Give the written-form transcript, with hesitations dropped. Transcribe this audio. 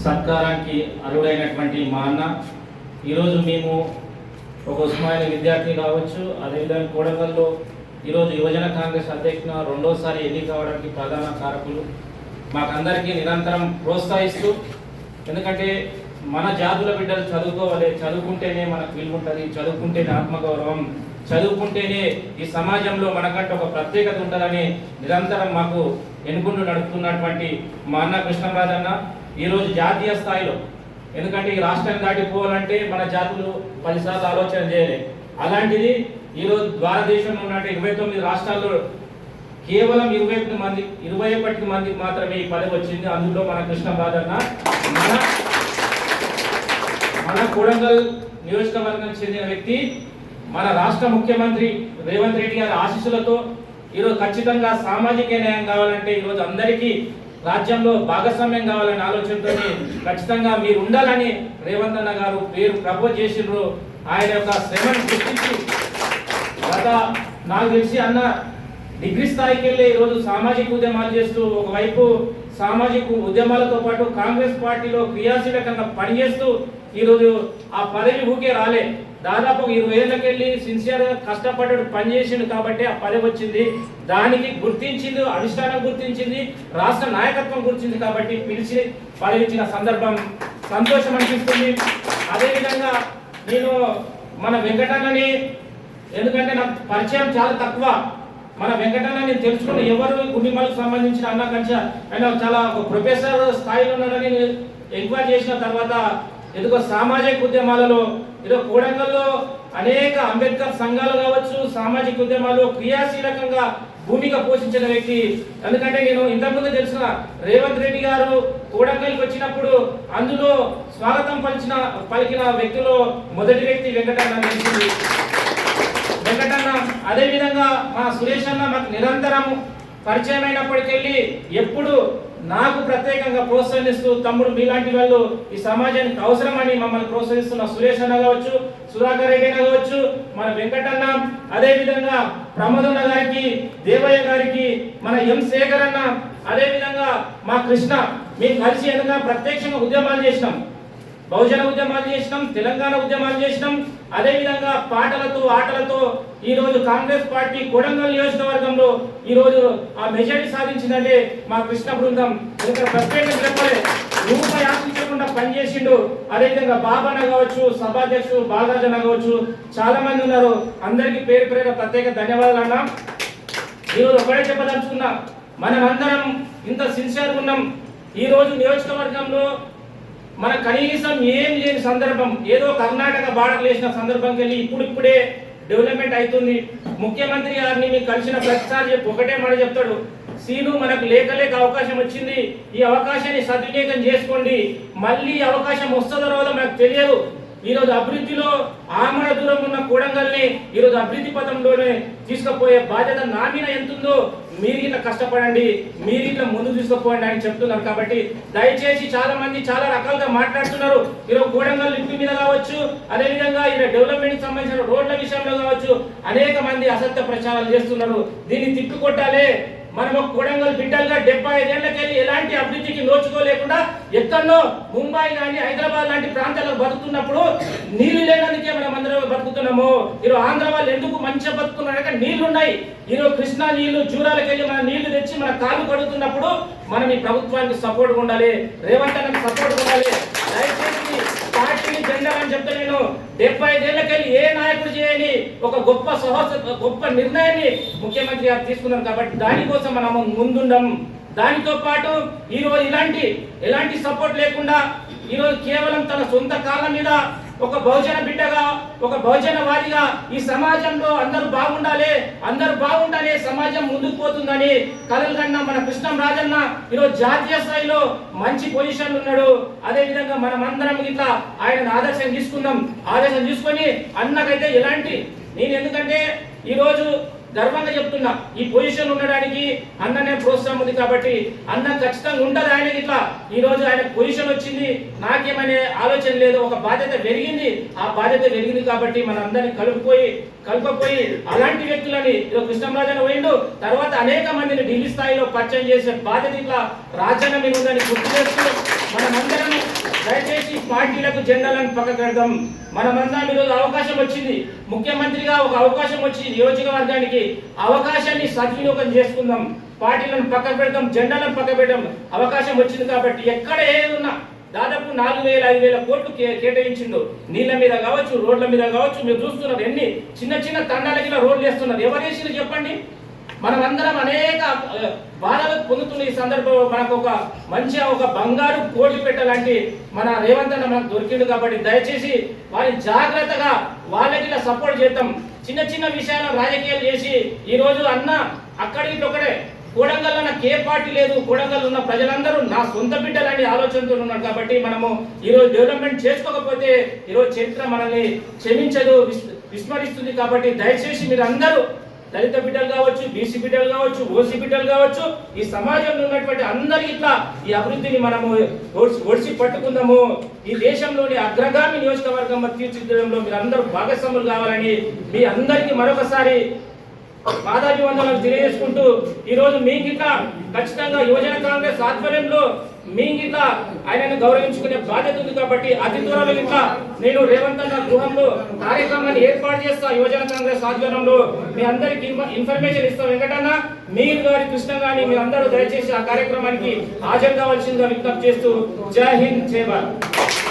సత్కారానికి అర్హుడైనటువంటి మా అన్న ఈరోజు మేము ఒక ఉస్మానియా విద్యార్థి కావచ్చు, అదేవిధంగా కోడంగల్లో ఈరోజు యువజన కాంగ్రెస్ అధ్యక్షున రెండోసారి ఎన్నిక కావడానికి ప్రధాన కారకులు మాకందరికీ నిరంతరం ప్రోత్సహిస్తూ, ఎందుకంటే మన జాతుల బిడ్డలు చదువుకోవాలి, చదువుకుంటేనే మనకు విలువ ఉంటుంది, చదువుకుంటేనే ఆత్మగౌరవం, చదువుకుంటేనే ఈ సమాజంలో మనకంటే ఒక ప్రత్యేకత ఉంటుందని నిరంతరం మాకు ఎన్నుకుంటూ నడుపుతున్నటువంటి మా అన్న కృష్ణంరాజు అన్న ఈరోజు జాతీయ స్థాయిలో, ఎందుకంటే ఈ రాష్ట్రాన్ని దాటిపోవాలంటే మన జాతులు 10 సార్లు ఆలోచన చేయలే, అలాంటిది ఈరోజు భారతదేశంలో ఉన్న 29 రాష్ట్రాల్లో కేవలం 21 మందికి మాత్రమే ఈ పదవి వచ్చింది. అందులో మన కృష్ణంరాజు అన్న మన కొడంగల్ నియోజకవర్గానికి చెందిన వ్యక్తి, మన రాష్ట్ర ముఖ్యమంత్రి రేవంత్ రెడ్డి గారి ఆశీస్సులతో ఈరోజు ఖచ్చితంగా సామాజిక న్యాయం కావాలంటే ఈరోజు అందరికీ రాజ్యంలో భాగస్వామ్యం కావాలనే ఆలోచనతో ఖచ్చితంగా మీరు ఉండాలని రేవంత్ అన్న గారు పేరు ప్రపోజ్ చేసిండ్రు. ఆయన యొక్క శ్రమను గుర్తించి నాకు తెలిసి అన్న డిగ్రీ స్థాయికి వెళ్ళి ఈరోజు సామాజిక ఉద్యమాలు చేస్తూ, ఒకవైపు సామాజిక ఉద్యమాలతో పాటు కాంగ్రెస్ పార్టీలో క్రియాశీలకంగా పనిచేస్తూ ఈరోజు ఆ పదవి ఊకే రాలే, దాదాపు 20 ఏళ్ళకి వెళ్ళి సిన్సియర్గా కష్టపడ్డాడు, పనిచేసిండు కాబట్టి ఆ పదవి వచ్చింది. దానికి గుర్తించింది అధిష్టానం, గుర్తించింది రాష్ట్ర నాయకత్వం గుర్తించింది కాబట్టి పిలిచి పదవి ఇచ్చిన సందర్భం సంతోషం అనిపిస్తుంది. అదేవిధంగా నేను మన వెంకటన్నని, ఎందుకంటే నాకు పరిచయం చాలా తక్కువ, మన వెంకటన్న నేను తెలుసుకున్న ఎవరు గుండిమలకు సంబంధించిన అన్న కంచ ఆయన చాలా ఒక ప్రొఫెసర్ స్థాయిలో ఉన్నాడని ఎంక్వైరీ చేసిన తర్వాత ఎందుకో సామాజిక ఉద్యమాలలో ఈరోజు కోడంగల్లో అనేక అంబేద్కర్ సంఘాలు కావచ్చు, సామాజిక ఉద్యమాల్లో క్రియాశీలకంగా భూమిక పోషించిన వ్యక్తి. ఎందుకంటే నేను ఇంతకుముందు తెలిసిన రేవంత్ రెడ్డి గారు కోడంగల్కి వచ్చినప్పుడు అందులో స్వాగతం పలికిన వ్యక్తిలో మొదటి వ్యక్తి వెంకటన్న తెలిసింది. వెంకటన్న అదేవిధంగా మా సురేష్ అన్న మాకు నిరంతరం పరిచయం అయినప్పటికెళ్ళి ఎప్పుడు నాకు ప్రత్యేకంగా ప్రోత్సహిస్తూ, తమ్ముడు మీలాంటి వాళ్ళు ఈ సమాజానికి అవసరమని మమ్మల్ని ప్రోత్సహిస్తున్న సురేష్ అన్న కావచ్చు, సుధాకర్ రెడ్డి అన్న కావచ్చు, మన వెంకటన్న, అదేవిధంగా ప్రమోదన్న గారికి, దేవయ్య గారికి, మన ఎం శేఖర్ అన్న, అదేవిధంగా మా కృష్ణ, మేము కలిసి ఎందుకంగా ప్రత్యక్షంగా ఉద్యమాలు చేసినాం, బహుజన ఉద్యమాలు చేసినాం, తెలంగాణ ఉద్యమాలు చేసినాం. అదేవిధంగా పాటలతో ఆటలతో ఈరోజు కాంగ్రెస్ పార్టీ కొడంగల్ నియోజకవర్గంలో ఈరోజు ఆ మెజారిటీ సాధించిందంటే మా కృష్ణ బృందం. ఇక్కడ ప్రత్యేకంగా చెప్పలే, రూపాయి ఆశించకుండా పనిచేసిండు. అదేవిధంగా బాబాన కావచ్చు, సభాధ్యక్షుడు బాలరాజన కావచ్చు, చాలా మంది ఉన్నారు. అందరికీ పేరు పేరుగా ప్రత్యేక ధన్యవాదాలు అన్నా. ఈరోజు ఒకటే చెప్పదలుచుకున్నా, మనం అందరం ఇంత సిన్సియర్గా ఉన్నాం. ఈరోజు నియోజకవర్గంలో మన కనీసం ఏం లేని సందర్భం, ఏదో కర్ణాటక బార్డర్ వేసిన సందర్భంకి వెళ్ళి ఇప్పుడిప్పుడే డెవలప్మెంట్ అవుతుంది. ముఖ్యమంత్రి గారిని మీకు కలిసిన ప్రతిసారి ఒకటే మాట చెప్తాడు, సీను మనకు లేక అవకాశం వచ్చింది, ఈ అవకాశాన్ని సద్వినియోగం చేసుకోండి, మళ్ళీ అవకాశం వస్తుందో రాదో మనకు తెలియదు. ఈరోజు అభివృద్ధిలో ఆమడ దూరం ఉన్న కోడంగల్ని ఈరోజు అభివృద్ధి పథంలోనే తీసుకుపోయే బాధ్యత నా మీద ఎంతుందో మీరు ఇట్లా కష్టపడండి, మీరు ఇట్లా ముందు తీసుకుపోండి అని చెప్తున్నారు. కాబట్టి దయచేసి చాలా మంది చాలా రకాలుగా మాట్లాడుతున్నారు. ఈరోజు కోడంగల్ లిఫ్ట్ మీద కావచ్చు, అదేవిధంగా ఇలా డెవలప్మెంట్ సంబంధించిన రోడ్ల విషయంలో కావచ్చు అనేక మంది అసత్య ప్రచారాలు చేస్తున్నారు. దీన్ని తిప్పికొట్టాలి. మనం కొడంగల్ బిడ్డలుగా 75 ఏళ్ళకి వెళ్ళి ఎలాంటి అభివృద్ధికి నోచుకోలేకుండా ఎక్కడో ముంబై కానీ హైదరాబాద్ లాంటి ప్రాంతాలకు బతుకుతున్నప్పుడు నీళ్లు లేనందుకే మనం అందరం బతుకుతున్నాము. ఈరోజు ఆంధ్ర వాళ్ళు ఎందుకు మంచిగా బతుకుతున్నారంటే నీళ్లు ఉన్నాయి. ఈరోజు కృష్ణా నీళ్లు జూరాలకు వెళ్ళి మన నీళ్లు తెచ్చి మన కాలు కడుగుతున్నప్పుడు మనం ఈ ప్రభుత్వానికి సపోర్ట్ ఉండాలి, రేవంత్ అన్నకి సపోర్ట్ ఉండాలి. దయచేసి పార్టీని జెండా అని చెప్తే నేను 75 ఏళ్ళకెళ్ళి ఏ నాయకుడు చేయని ఒక గొప్ప నిర్ణయాన్ని ముఖ్యమంత్రి గారు తీసుకున్నారు. కాబట్టి దానికోసం మనం ముందుండం. దానితో పాటు ఈరోజు ఎలాంటి సపోర్ట్ లేకుండా ఈరోజు కేవలం తన సొంత కాళ్ళ మీద ఒక బహుజన బిడ్డగా, ఒక బహుజనవాదిగా ఈ సమాజంలో అందరూ బాగుండాలి, సమాజం ముందుకు పోతుందని కలలు కన్నా మన కృష్ణంరాజన్న ఈరోజు జాతీయ స్థాయిలో మంచి పొజిషన్ ఉన్నాడు. అదేవిధంగా మనం అందరం ఇట్లా ఆయన ఆదర్శం తీసుకొని అన్నకైతే నేను ఎందుకంటే ఈరోజు గర్వంగా చెప్తున్నా, ఈ పొజిషన్ ఉండడానికి అన్ననే ప్రోత్సాహం ఉంది కాబట్టి అన్న ఖచ్చితంగా ఉండదు. ఆయన ఇట్లా ఈ రోజు ఆయన పొజిషన్ వచ్చింది, నాకేమనే ఆలోచన లేదు, ఒక బాధ్యత పెరిగింది. ఆ బాధ్యత పెరిగింది కాబట్టి మన అందరినీ కలుపుకపోయి అలాంటి వ్యక్తులని కృష్ణంరాజన్న పోయిండు. తర్వాత అనేక మందిని ఢిల్లీ స్థాయిలో పరిచయం చేసే బాధ్యత ఇట్లా రాజ్యాంగం మీద ఉందని గుర్తు చేస్తూ మనమందరం దయచేసి పార్టీలకు జెండాలను పక్కకు పెడదాం. మనమంతా ఈరోజు అవకాశం వచ్చింది, ముఖ్యమంత్రిగా ఒక అవకాశం వచ్చింది నియోజకవర్గానికి, అవకాశాన్ని సద్వినియోగం చేసుకుందాం. పార్టీలను పక్కకు పెడతాం, జెండాలను పక్కకు పెడతాం. అవకాశం వచ్చింది కాబట్టి ఎక్కడ ఏదున్నా దాదాపు 4,000-5,000 కోట్లు కేటాయించిండు. నీళ్ళ మీద కావచ్చు, రోడ్ల మీద కావచ్చు. మీరు చూస్తున్నారు ఎన్ని చిన్న చిన్న తండాలకి రోడ్లు వేస్తున్నారు. ఎవరు వేసింది చెప్పండి? మనం అందరం అనేక బాధలకు పొందుతున్న ఈ సందర్భంలో మనకు ఒక ఒక బంగారు కోటి పెట్టాలంటే మన రేవంత్ అన్న మనకు దొరికింది. కాబట్టి దయచేసి వారి జాగ్రత్తగా వాళ్ళకి ఇలా సపోర్ట్ చేద్దాం. చిన్న చిన్న విషయాలను రాజకీయాలు చేసి ఈరోజు అన్న అక్కడికి ఒకడే కోడంగల్లో నాకు ఏ పార్టీ లేదు, కోడంగల్ ఉన్న ప్రజలందరూ నా సొంత బిడ్డలని ఆలోచనతో ఉన్నారు. కాబట్టి మనము ఈరోజు డెవలప్మెంట్ చేసుకోకపోతే ఈరోజు చరిత్ర మనల్ని క్షమించదు, విస్మరిస్తుంది. కాబట్టి దయచేసి మీరు అందరూ దళిత బిడ్డలు కావచ్చు, బీసీ బిడ్డలు కావచ్చు, ఓసీ బిడ్డలు కావచ్చు, ఈ సమాజంలో ఉన్నటువంటి అందరికీ ఇట్లా ఈ అభివృద్ధిని మనము ఒడిసి పట్టుకుందాము. ఈ దేశంలోని అగ్రగామి నియోజకవర్గం తీర్చిదిద్దడంలో మీరు అందరూ భాగస్వాములు కావాలని మీ అందరికీ మరొకసారి పాదాభివందనలు తెలియజేసుకుంటూ ఈరోజు మీకు ఇట్లా ఖచ్చితంగా యువజన కాంగ్రెస్ ఆధ్వర్యంలో మీకు ఇట్లా ఆయనను గౌరవించుకునే బాధ్యత ఉంది. కాబట్టి అతి త్వరలో ఇట్లా నేను రేవంత్ అన్న గృహంలో కార్యక్రమాన్ని ఏర్పాటు చేస్తా. యువజన కాంగ్రెస్ ఆధ్వర్యంలో మీ అందరికి ఇన్ఫర్మేషన్ ఇస్తాం. వెంకటన్న, మీరు గారి కృష్ణ గాని మీరు అందరూ దయచేసి ఆ కార్యక్రమానికి హాజరు కావాల్సిందిగా విజ్ఞప్తి చేస్తూ జై హింద్, జై భారత్.